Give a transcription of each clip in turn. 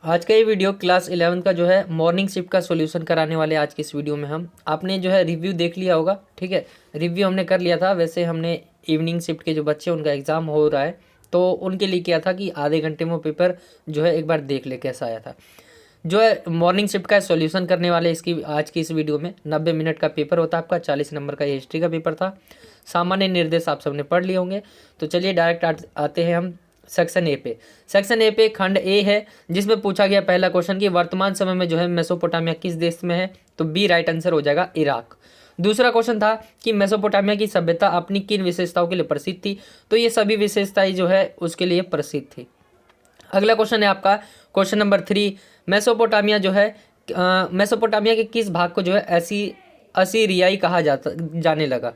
आज का ये वीडियो क्लास 11 का जो है मॉर्निंग शिफ्ट का सॉल्यूशन कराने वाले आज की इस वीडियो में हम आपने जो है रिव्यू देख लिया होगा। ठीक है, रिव्यू हमने कर लिया था। वैसे हमने इवनिंग शिफ्ट के जो बच्चे उनका एग्ज़ाम हो रहा है तो उनके लिए किया था कि आधे घंटे में वो पेपर जो है एक बार देख ले कैसा आया था। जो है मॉर्निंग शिफ्ट का सॉल्यूशन करने वाले इसकी आज की इस वीडियो में 90 मिनट का पेपर होता है आपका। 40 नंबर का ये हिस्ट्री का पेपर था। सामान्य निर्देश आप सबने पढ़ लिए होंगे। तो चलिए डायरेक्ट आते हैं हम सेक्शन ए पे। सेक्शन ए पे खंड ए है जिसमें पूछा गया पहला क्वेश्चन कि वर्तमान समय में जो है मेसोपोटामिया किस देश में है। तो बी राइट आंसर हो जाएगा इराक। दूसरा क्वेश्चन था कि मेसोपोटामिया की सभ्यता अपनी किन विशेषताओं के लिए प्रसिद्ध थी। तो ये सभी विशेषताएं जो है उसके लिए प्रसिद्ध थी। अगला क्वेश्चन है आपका क्वेश्चन नंबर 3। मेसोपोटामिया जो है मेसोपोटामिया के किस भाग को जो है असीरियाई कहा जाने लगा।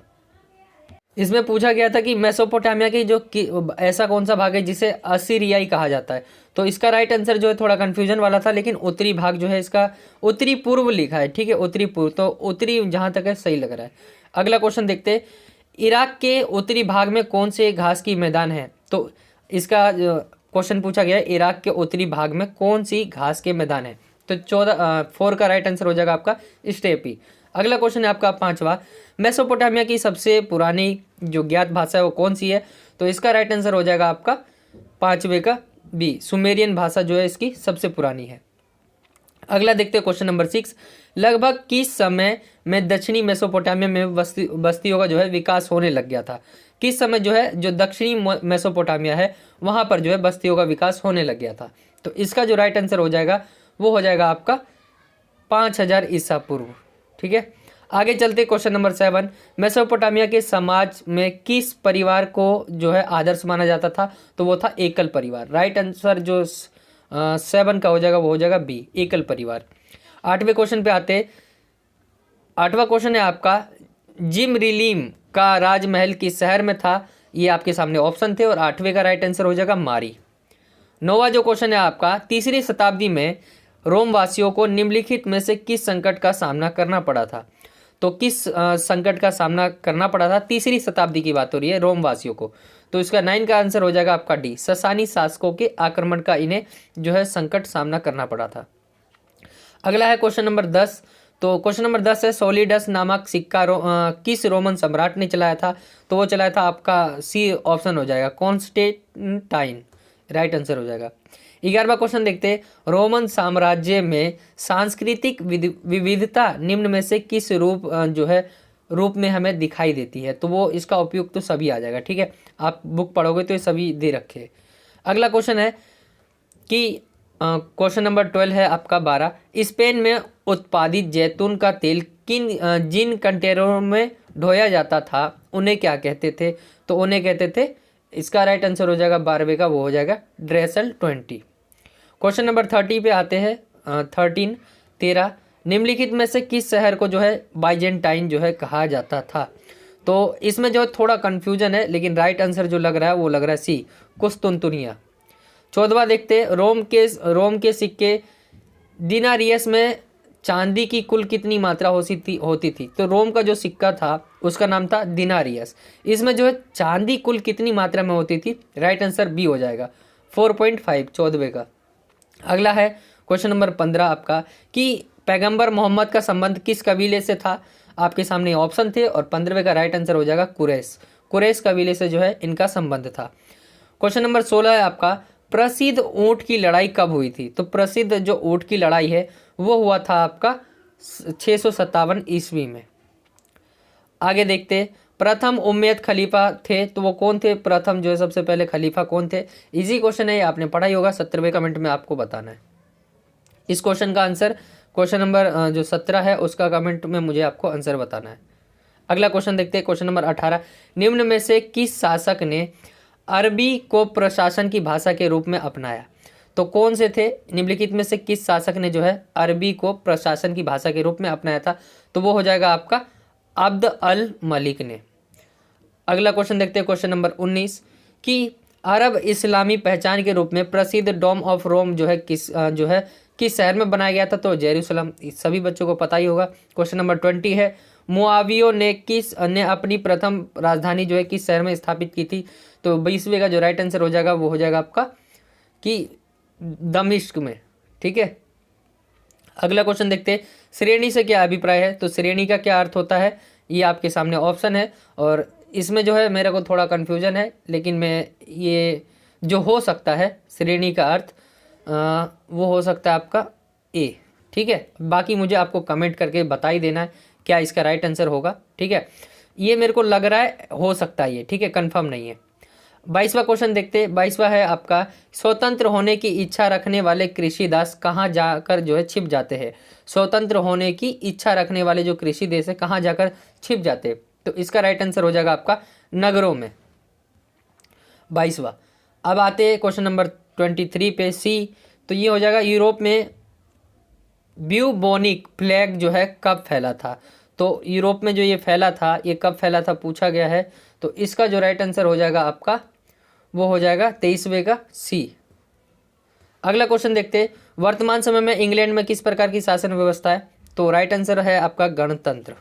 इसमें पूछा गया था कि मेसोपोटामिया की ऐसा कौन सा भाग है जिसे असीरियाई कहा जाता है। तो इसका राइट आंसर जो है थोड़ा कंफ्यूजन वाला था, लेकिन उत्तरी भाग जो है इसका उत्तरी पूर्व लिखा है। ठीक है, उत्तरी पूर्व, तो उत्तरी जहाँ तक है सही लग रहा है। अगला क्वेश्चन देखते हैं, इराक के उत्तरी भाग में कौन से घास की मैदान है। तो इसका क्वेश्चन पूछा गया है इराक के उत्तरी भाग में कौन सी घास के मैदान है। तो 4 का राइट आंसर हो जाएगा आपका स्टेपी। अगला क्वेश्चन है आपका 5वां, मेसोपोटामिया की सबसे पुरानी जो ज्ञात भाषा है वो कौन सी है। तो इसका राइट आंसर हो जाएगा आपका 5वें का बी, सुमेरियन भाषा जो है इसकी सबसे पुरानी है। अगला देखते हैं क्वेश्चन नंबर 6, लगभग किस समय में दक्षिणी मेसोपोटामिया में बस्तियों का जो है विकास होने लग गया था। किस समय जो है जो दक्षिणी मेसोपोटामिया है वहाँ पर जो है बस्तियों का विकास होने लग गया था। तो इसका जो राइट आंसर हो जाएगा वो हो जाएगा आपका 5000 ईसा पूर्व। ठीक है, आगे चलते क्वेश्चन नंबर 7, मेसोपोटामिया के समाज में किस परिवार को जो है आदर्श माना जाता था। तो वो था एकल परिवार। राइट आंसर जो 7 का हो जाएगा वो हो जाएगा बी, एकल परिवार। 8वें क्वेश्चन पे आते। 8वां क्वेश्चन है आपका, जिम रिलीम का राजमहल किस शहर में था। ये आपके सामने ऑप्शन थे और 8वें का राइट आंसर हो जाएगा मारी। 9वां जो क्वेश्चन है आपका, तीसरी शताब्दी में रोम वासियों को निम्नलिखित में से किस संकट का सामना करना पड़ा था। तो किस संकट का सामना करना पड़ा था, तीसरी शताब्दी की बात हो रही है रोम वासियों को। तो इसका 9 का आंसर हो जाएगा आपका डी, ससानी शासकों के आक्रमण का इन्हें जो है संकट सामना करना पड़ा था। अगला है क्वेश्चन नंबर 10। तो क्वेश्चन नंबर 10 है, सोलिडस नामक सिक्का किस रोमन सम्राट ने चलाया था। तो वो चलाया था आपका सी ऑप्शन हो जाएगा, कॉन्स्टेंटाइन। राइट आंसर हो जाएगा। 11वां क्वेश्चन देखते हैं, रोमन साम्राज्य में सांस्कृतिक विविधता निम्न में से किस रूप में हमें दिखाई देती है। तो वो इसका उपयोग तो सभी आ जाएगा। ठीक है, आप बुक पढ़ोगे तो ये सभी दे रखे हैं। अगला क्वेश्चन है कि क्वेश्चन नंबर 12 है आपका 12, स्पेन में उत्पादित जैतून का तेल जिन कंटेनरों में ढोया जाता था उन्हें क्या कहते थे। तो उन्हें कहते थे, इसका राइट आंसर हो जाएगा 12वें का, वो हो जाएगा ड्रेसल 20। क्वेश्चन नंबर 30 पे आते हैं। 13, निम्नलिखित में से किस शहर को जो है बाइजेंटाइन जो है कहा जाता था। तो इसमें जो थोड़ा कंफ्यूजन है, लेकिन राइट आंसर जो लग रहा है वो लग रहा है सी, कुस्तुनतुनिया। 14वां देखते हैं, रोम के सिक्के दिनारियस में चांदी की कुल कितनी मात्रा होती थी। तो रोम का जो सिक्का था उसका नाम था दिनारियस। इसमें जो है चांदी कुल कितनी मात्रा में होती थी। राइट आंसर बी हो जाएगा 4.5, 14वें का। अगला है क्वेश्चन नंबर 15 आपका, कि पैगंबर मोहम्मद का संबंध किस कबीले से था। आपके सामने ऑप्शन थे और 15वें का राइट आंसर हो जाएगा कुरैश कबीले से जो है इनका संबंध था। क्वेश्चन नंबर 16 है आपका, प्रसिद्ध ऊंट की लड़ाई कब हुई थी। तो प्रसिद्ध जो ऊंट की लड़ाई है वो हुआ था आपका 657 ईस्वी में। आगे देखते, प्रथम उम्मयद खलीफा थे तो वो कौन थे। प्रथम जो है सबसे पहले खलीफा कौन थे। इजी क्वेश्चन है, आपने पढ़ा ही होगा। 17वें कमेंट में आपको बताना है। इस क्वेश्चन का आंसर क्वेश्चन नंबर जो 17 है उसका कमेंट में मुझे आपको आंसर बताना है। अगला क्वेश्चन देखते हैं, क्वेश्चन नंबर 18, निम्न में से किस शासक ने अरबी को प्रशासन की भाषा के रूप में अपनाया। तो कौन से थे, निम्नलिखित में से किस शासक ने जो है अरबी को प्रशासन की भाषा के रूप में अपनाया था। तो वो हो जाएगा आपका अब्द अल मलिक ने। अगला क्वेश्चन देखते हैं, क्वेश्चन नंबर 19, कि अरब इस्लामी पहचान के रूप में प्रसिद्ध डोम ऑफ रोम जो है किस शहर में बनाया गया था। तो जेरूसलम, सभी बच्चों को पता ही होगा। क्वेश्चन नंबर 20 है, मुआवियों ने अपनी प्रथम राजधानी जो है किस शहर में स्थापित की थी। तो 20वें का जो राइट आंसर हो जाएगा वो हो जाएगा आपका कि दमिश्क में। ठीक है। अगला क्वेश्चन देखते हैं, श्रेणी से क्या अभिप्राय है। तो श्रेणी का क्या अर्थ होता है, ये आपके सामने ऑप्शन है, और इसमें जो है मेरे को थोड़ा कन्फ्यूजन है, लेकिन मैं ये जो हो सकता है श्रेणी का अर्थ वो हो सकता है आपका ए, ठीक है। बाकी मुझे आपको कमेंट करके बता ही देना है क्या इसका राइट आंसर होगा, ठीक है। ये मेरे को लग रहा है हो सकता है ये, ठीक है, कंफर्म नहीं है। 22वां क्वेश्चन देखते हैं। 22वां है आपका, स्वतंत्र होने की इच्छा रखने वाले कृषिदास कहाँ जाकर जो है छिप जाते हैं। स्वतंत्र होने की इच्छा रखने वाले जो कृषि देश है कहाँ जाकर छिप जाते हैं। तो इसका राइट आंसर हो जाएगा आपका नगरों में। 22वां। अब आते हैं क्वेश्चन नंबर 23 पे, सी। तो ये हो जाएगा, यूरोप में ब्यूबोनिक प्लेग जो है कब फैला था। तो यूरोप में जो ये फैला था, ये कब फैला था पूछा गया है। तो इसका जो राइट आंसर हो जाएगा आपका वो हो जाएगा 23वें का सी। अगला क्वेश्चन देखते हैं, वर्तमान समय में इंग्लैंड में किस प्रकार की शासन व्यवस्था है। तो राइट आंसर है आपका गणतंत्र।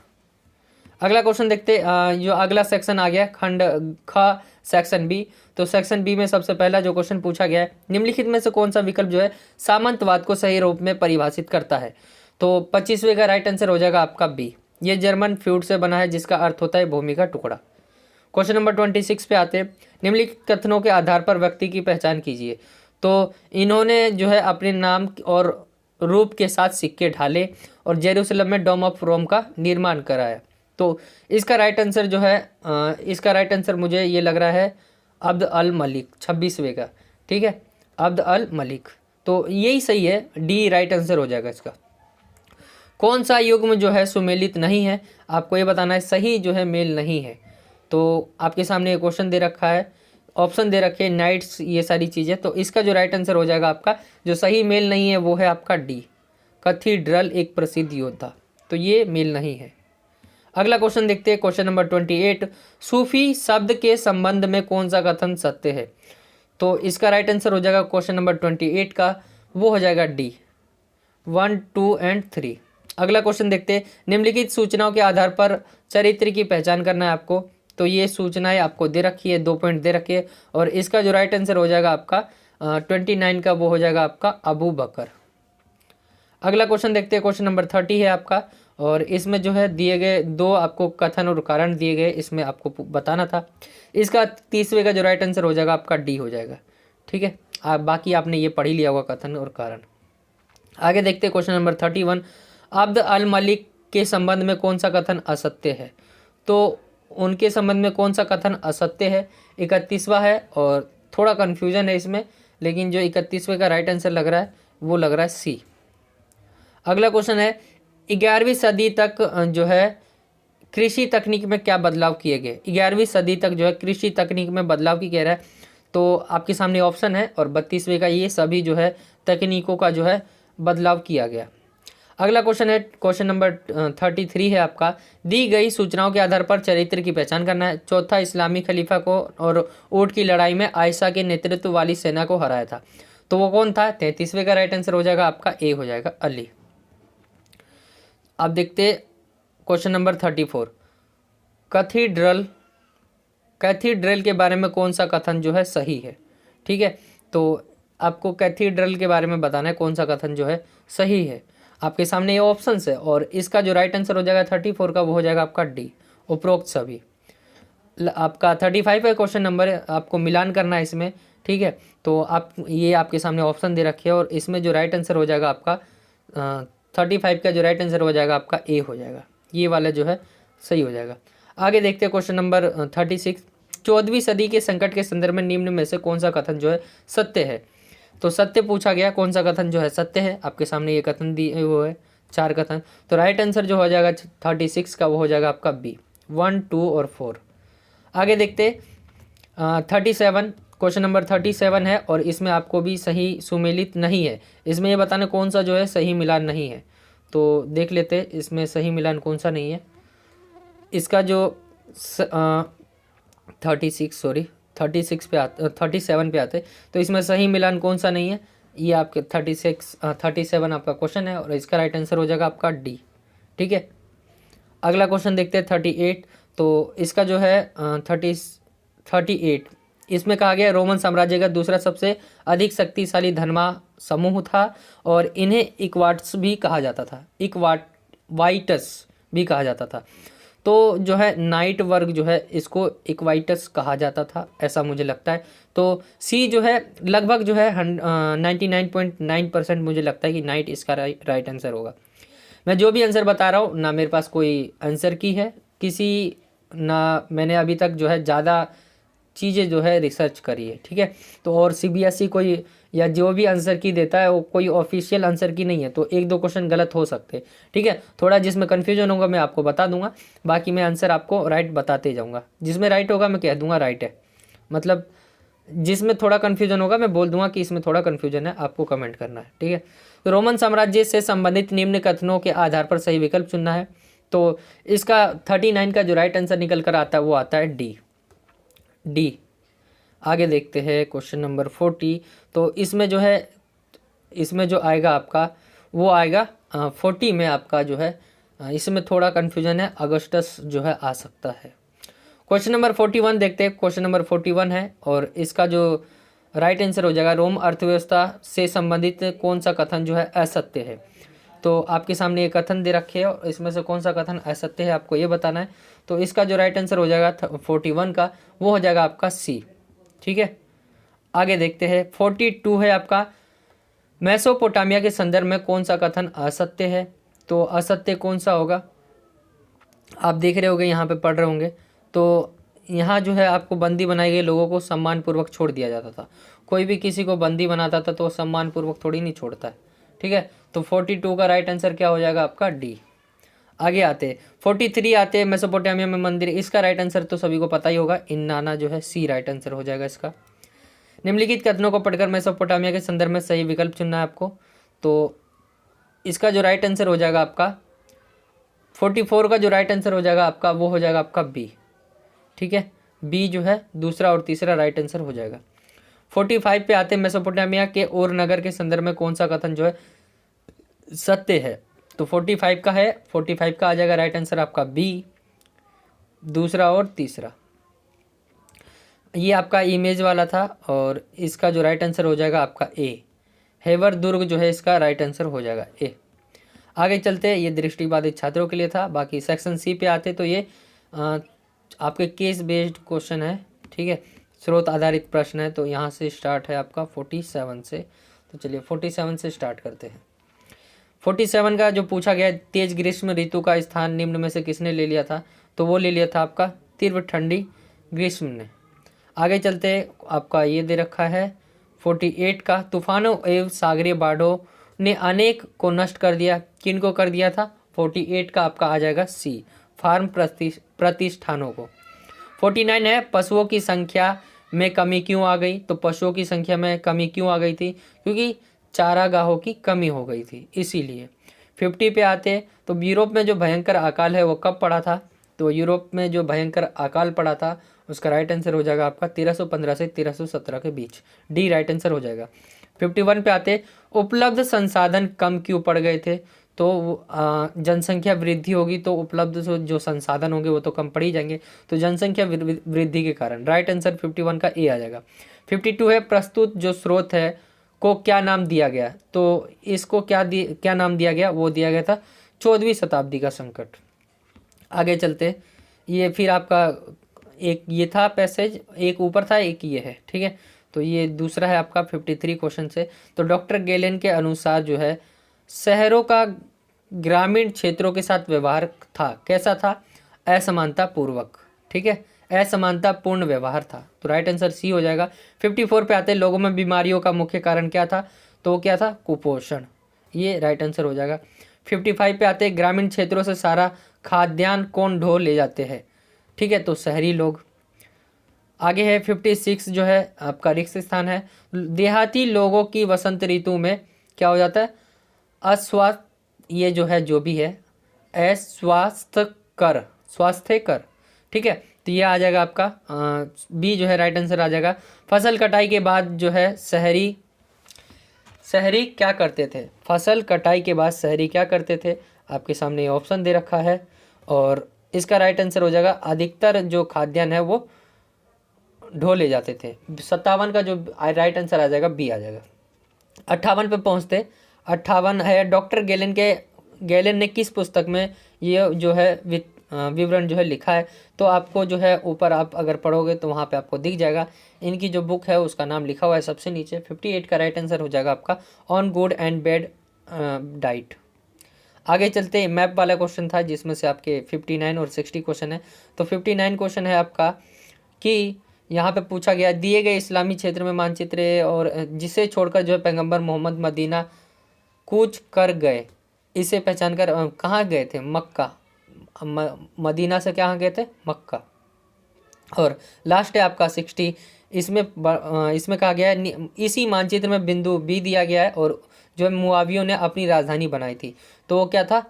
अगला क्वेश्चन देखते हैं, जो अगला सेक्शन आ गया खंड ख सेक्शन बी। तो सेक्शन बी में सबसे पहला जो क्वेश्चन पूछा गया है, निम्नलिखित में से कौन सा विकल्प जो है सामंतवाद को सही रूप में परिभाषित करता है। तो 25वें का राइट आंसर हो जाएगा आपका बी। ये जर्मन फ्यूड से बना है जिसका अर्थ होता है भूमि का टुकड़ा। क्वेश्चन नंबर 26 पे आते हैं, निम्नलिखित कथनों के आधार पर व्यक्ति की पहचान कीजिए। तो इन्होंने जो है अपने नाम और रूप के साथ सिक्के ढाले और जेरूसलम में डोम ऑफ रोम का निर्माण कराया। तो इसका राइट आंसर जो है इसका राइट आंसर मुझे ये लग रहा है अब्द अल मलिक, 26वें का, ठीक है, अब्द अल मलिक। तो यही सही है, डी राइट आंसर हो जाएगा इसका। कौन सा युग्म जो है सुमेलित नहीं है, आपको ये बताना है, सही जो है मेल नहीं है। तो आपके सामने क्वेश्चन दे रखा है, ऑप्शन दे रखे हैं, नाइट्स, ये सारी चीज़ें। तो इसका जो राइट आंसर हो जाएगा आपका जो सही मेल नहीं है वो है आपका डी, कैथीड्रल एक प्रसिद्ध योद्धा। तो ये मेल नहीं है। अगला क्वेश्चन देखते हैं, क्वेश्चन नंबर 28, सूफी शब्द के संबंध में कौन सा कथन सत्य है। तो इसका राइट आंसर हो जाएगा क्वेश्चन नंबर 28 का, वो हो जाएगा डी, 1, 2 एंड 3। अगला क्वेश्चन देखते हैं, निम्नलिखित सूचनाओं के आधार पर चरित्र की पहचान करना है आपको। तो ये सूचनाएं आपको दे रखी है, 2 पॉइंट दे रखे हैं, और इसका जो राइट आंसर हो जाएगा आपका 29 का, वो हो जाएगा आपका अबू बकर। अगला क्वेश्चन देखते हैं, क्वेश्चन नंबर 30 है आपका, और इसमें जो है दिए गए 2 आपको कथन और कारण दिए गए, इसमें आपको बताना था। इसका 30वें का जो राइट आंसर हो जाएगा आपका डी हो जाएगा, ठीक है। आप बाकी आपने ये पढ़ ही लिया होगा कथन और कारण। आगे देखते हैं क्वेश्चन नंबर 31, अब्द अल मलिक के संबंध में कौन सा कथन असत्य है। तो उनके संबंध में कौन सा कथन असत्य है, 31वां है, और थोड़ा कन्फ्यूजन है इसमें, लेकिन जो 31वें का राइट आंसर लग रहा है वो लग रहा है सी। अगला क्वेश्चन है, 11वीं सदी तक जो है कृषि तकनीक में क्या बदलाव किए गए। 11वीं सदी तक जो है कृषि तकनीक में बदलाव की कह रहा है। तो आपके सामने ऑप्शन है, और 32वें का ये सभी जो है तकनीकों का जो है बदलाव किया गया। अगला क्वेश्चन है, क्वेश्चन नंबर 33 है आपका, दी गई सूचनाओं के आधार पर चरित्र की पहचान करना है। चौथा इस्लामी खलीफा को और ऊँट की लड़ाई में आयशा के नेतृत्व वाली सेना को हराया था। तो वो कौन था। 33वें का राइट आंसर हो जाएगा आपका ए हो जाएगा, अली। अब देखते क्वेश्चन नंबर 34, कैथीड्रल के बारे में कौन सा कथन जो है सही है, ठीक है। तो आपको कैथीड्रल के बारे में बताना है कौन सा कथन जो है सही है। आपके सामने ये ऑप्शन है, और इसका जो राइट आंसर हो जाएगा 34 का, वो हो जाएगा आपका डी, उपरोक्त सभी। आपका 35 का क्वेश्चन नंबर है, आपको मिलान करना है इसमें, ठीक है। तो आप ये आपके सामने ऑप्शन दे रखे हैं, और इसमें जो राइट आंसर हो जाएगा आपका 35 का जो राइट आंसर हो जाएगा आपका ए हो जाएगा, ये वाला जो है सही हो जाएगा। आगे देखते हैं क्वेश्चन नंबर 36, 14वीं सदी के संकट के संदर्भ में निम्न में से कौन सा कथन जो है सत्य है। तो सत्य पूछा गया, कौन सा कथन जो है सत्य है। आपके सामने ये कथन दिए हुए है, 4 कथन। तो राइट आंसर जो हो जाएगा 36 का, वो हो जाएगा आपका बी, 1, 2 और 4। आगे देखते 37, क्वेश्चन नंबर 37 है, और इसमें आपको भी सही सुमेलित नहीं है। इसमें ये बताना कौन सा जो है सही मिलान नहीं है। तो देख लेते इसमें सही मिलान कौन सा नहीं है। इसका जो 37 पे आते, तो इसमें सही मिलान कौन सा नहीं है। ये आपके 37 आपका क्वेश्चन है, और इसका राइट आंसर हो जाएगा आपका डी, ठीक है। अगला क्वेश्चन देखते हैं 38। तो इसका जो है 38 इसमें कहा गया रोमन साम्राज्य का दूसरा सबसे अधिक शक्तिशाली धर्मा समूह था और इन्हें इक्वाट्स भी कहा जाता था, इक्वाइटस भी कहा जाता था। तो जो है नाइट वर्ग जो है इसको इक्वाइटस कहा जाता था, ऐसा मुझे लगता है। तो सी जो है लगभग जो है 99.9% मुझे लगता है कि नाइट इसका राइट आंसर होगा। मैं जो भी आंसर बता रहा हूँ ना मेरे पास कोई आंसर की है किसी, ना मैंने अभी तक जो है ज़्यादा चीज़ें जो है रिसर्च करी है, ठीक है। तो और सीबीएसई कोई या जो भी आंसर की देता है वो कोई ऑफिशियल आंसर की नहीं है, तो एक दो क्वेश्चन गलत हो सकते हैं, ठीक है। थोड़ा जिसमें कन्फ्यूजन होगा मैं आपको बता दूंगा, बाकी मैं आंसर आपको राइट बताते जाऊँगा। जिसमें राइट होगा मैं कह दूंगा राइट है, मतलब जिसमें थोड़ा कन्फ्यूजन होगा मैं बोल दूंगा कि इसमें थोड़ा कन्फ्यूजन है, आपको कमेंट करना है, ठीक है। तो रोमन साम्राज्य से संबंधित निम्न कथनों के आधार पर सही विकल्प चुनना है। तो इसका 39 का जो राइट आंसर निकल कर आता है वो आता है डी। आगे देखते हैं क्वेश्चन नंबर 40। तो इसमें जो है इसमें जो आएगा आपका वो आएगा 40 में आपका जो है इसमें थोड़ा कन्फ्यूजन है, अगस्टस जो है आ सकता है। क्वेश्चन नंबर 41 देखते हैं। क्वेश्चन नंबर 41 है और इसका जो राइट आंसर हो जाएगा रोम अर्थव्यवस्था से संबंधित कौन सा कथन जो है असत्य है। तो आपके सामने ये कथन दे रखे हैं और इसमें से कौन सा कथन असत्य है आपको ये बताना है। तो इसका जो राइट आंसर हो जाएगा 41 का वो हो जाएगा आपका सी, ठीक है। आगे देखते हैं 42 है आपका मेसोपोटामिया के संदर्भ में कौन सा कथन असत्य है। तो असत्य कौन सा होगा आप देख रहे होंगे, यहाँ पे पढ़ रहे होंगे। तो यहाँ जो है आपको बंदी बनाए गए लोगों को सम्मानपूर्वक छोड़ दिया जाता था। कोई भी किसी को बंदी बनाता था तो सम्मानपूर्वक थोड़ी नहीं छोड़ता है, ठीक है। तो 42 का राइट आंसर क्या हो जाएगा आपका डी। आगे आते 43 आते हैं मेसोपोटामिया में मंदिर। इसका राइट आंसर तो सभी को पता ही होगा, इन्नाना जो है सी राइट आंसर हो जाएगा इसका। निम्नलिखित कथनों को पढ़कर मेसोपोटामिया के संदर्भ में सही विकल्प चुनना है आपको। तो इसका जो राइट आंसर हो जाएगा आपका 44 का जो राइट आंसर हो जाएगा आपका वो हो जाएगा आपका बी, ठीक है। बी जो है दूसरा और तीसरा राइट आंसर हो जाएगा। 45 पे आते हैं मेसोपोटामिया के और नगर के संदर्भ में कौन सा कथन जो है सत्य है। तो 45 का है, 45 का आ जाएगा राइट आंसर आपका बी, दूसरा और तीसरा। ये आपका इमेज वाला था और इसका जो राइट आंसर हो जाएगा आपका ए, हेवर दुर्ग जो है इसका राइट आंसर हो जाएगा ए। आगे चलते हैं, ये दृष्टिबाधित छात्रों के लिए था। बाकी सेक्शन सी पे आते तो ये आपके केस बेस्ड क्वेश्चन है, ठीक है, स्रोत आधारित प्रश्न है। तो यहाँ से स्टार्ट है आपका 47 से। तो चलिए 47 से स्टार्ट करते हैं। 47 का जो पूछा गया तेज ग्रीष्म ऋतु का स्थान निम्न में से किसने ले लिया था। तो वो ले लिया था आपका तीव्र ठंडी ग्रीष्म ने। आगे चलते आपका ये दे रखा है 48 का तूफानों एवं सागरीय बाढ़ों ने अनेक को नष्ट कर दिया। किन को कर दिया था। 48 का आपका आ जाएगा सी, फार्म प्रतिष्ठानों को। 49 है पशुओं की संख्या में कमी क्यों आ गई। तो पशुओं की संख्या में कमी क्यों आ गई थी, क्योंकि चारागाहों की कमी हो गई थी इसीलिए। 50 पे आते तो यूरोप में जो भयंकर अकाल है वो कब पड़ा था। तो यूरोप में जो भयंकर अकाल पड़ा था उसका राइट आंसर हो जाएगा आपका 1315 से 1317 के बीच, डी राइट आंसर हो जाएगा। 51 पे आते उपलब्ध संसाधन कम क्यों पड़ गए थे। तो जनसंख्या वृद्धि होगी तो उपलब्ध जो संसाधन होंगे वो तो कम पड़ ही जाएंगे, तो जनसंख्या वृद्धि के कारण। राइट आंसर 51 का ए आ जाएगा। 52 है प्रस्तुत जो स्रोत है को क्या नाम दिया गया। तो इसको क्या नाम दिया गया, वो दिया गया था 14वीं शताब्दी का संकट। आगे चलते, ये फिर आपका एक ये था पैसेज, एक ऊपर था एक ये है, ठीक है। तो ये दूसरा है आपका 53 क्वेश्चन से। तो डॉक्टर गेलेन के अनुसार जो है शहरों का ग्रामीण क्षेत्रों के साथ व्यवहार था, कैसा था, असमानता पूर्वक, ठीक है, असमानता पूर्ण व्यवहार था। तो राइट आंसर सी हो जाएगा। 54 पे आते हैं लोगों में बीमारियों का मुख्य कारण क्या था। तो क्या था, कुपोषण, ये राइट आंसर हो जाएगा। 55 पे आते हैं ग्रामीण क्षेत्रों से सारा खाद्यान्न कौन ढो ले जाते हैं, ठीक है, तो शहरी लोग। आगे है 56 जो है आपका रिक्त स्थान है। देहाती लोगों की वसंत ऋतु में क्या हो जाता है, अस्वास्थ्य, ये जो है जो भी है स्वास्थ्यकर, ठीक है। तो ये आ जाएगा आपका बी जो है राइट आंसर आ जाएगा। फसल कटाई के बाद जो है शहरी क्या करते थे। फसल कटाई के बाद शहरी क्या करते थे, आपके सामने ये ऑप्शन दे रखा है और इसका राइट आंसर हो जाएगा अधिकतर जो खाद्यान्न है वो ढो ले जाते थे। 57 का जो राइट आंसर आ जाएगा बी आ जाएगा। 58 पे पहुँचते, 58 है डॉक्टर गैलन ने किस पुस्तक में ये जो है विवरण जो है लिखा है। तो आपको जो है ऊपर आप अगर पढ़ोगे तो वहाँ पे आपको दिख जाएगा, इनकी जो बुक है उसका नाम लिखा हुआ है सबसे नीचे। 58 का राइट आंसर हो जाएगा आपका on good and bad diet. आगे चलते हैं, मैप वाला क्वेश्चन था जिसमें से आपके 59 और 60 क्वेश्चन है। तो 59 क्वेश्चन है आपका कि यहाँ पे पूछा गया दिए गए इस्लामी क्षेत्र में मानचित्र और जिसे छोड़कर जो है पैगंबर मोहम्मद मदीना कूच कर गए, इसे पहचान कर कहाँ गए थे? मक्का। मदीना से कहाँ गए थे? मक्का। और लास्ट है आपका 60, इसमें कहा गया है इसी मानचित्र में बिंदु बी दिया गया है और जो है मुआवियों ने अपनी राजधानी बनाई थी। तो वो क्या था?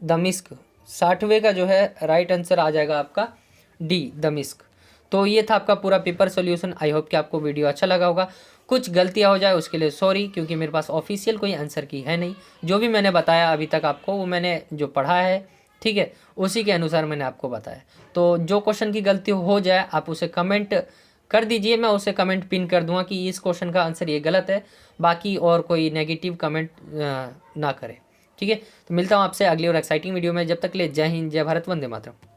दमिश्क। 60वें का जो है राइट आंसर आ जाएगा आपका डी, दमिश्क। तो ये था आपका पूरा पेपर सॉल्यूशन। आई होप कि आपको वीडियो अच्छा लगा होगा। कुछ गलतियां हो जाए उसके लिए सॉरी, क्योंकि मेरे पास ऑफिशियल कोई आंसर की है नहीं। जो भी मैंने बताया अभी तक आपको वो मैंने जो पढ़ा है, ठीक है, उसी के अनुसार मैंने आपको बताया। तो जो क्वेश्चन की गलती हो जाए आप उसे कमेंट कर दीजिए, मैं उसे कमेंट पिन कर दूंगा कि इस क्वेश्चन का आंसर ये गलत है, बाकी और कोई नेगेटिव कमेंट ना करें, ठीक है। तो मिलता हूँ आपसे अगली और एक्साइटिंग वीडियो में, जब तक के लिए जय हिंद, जय भारत, वंदे मातरम।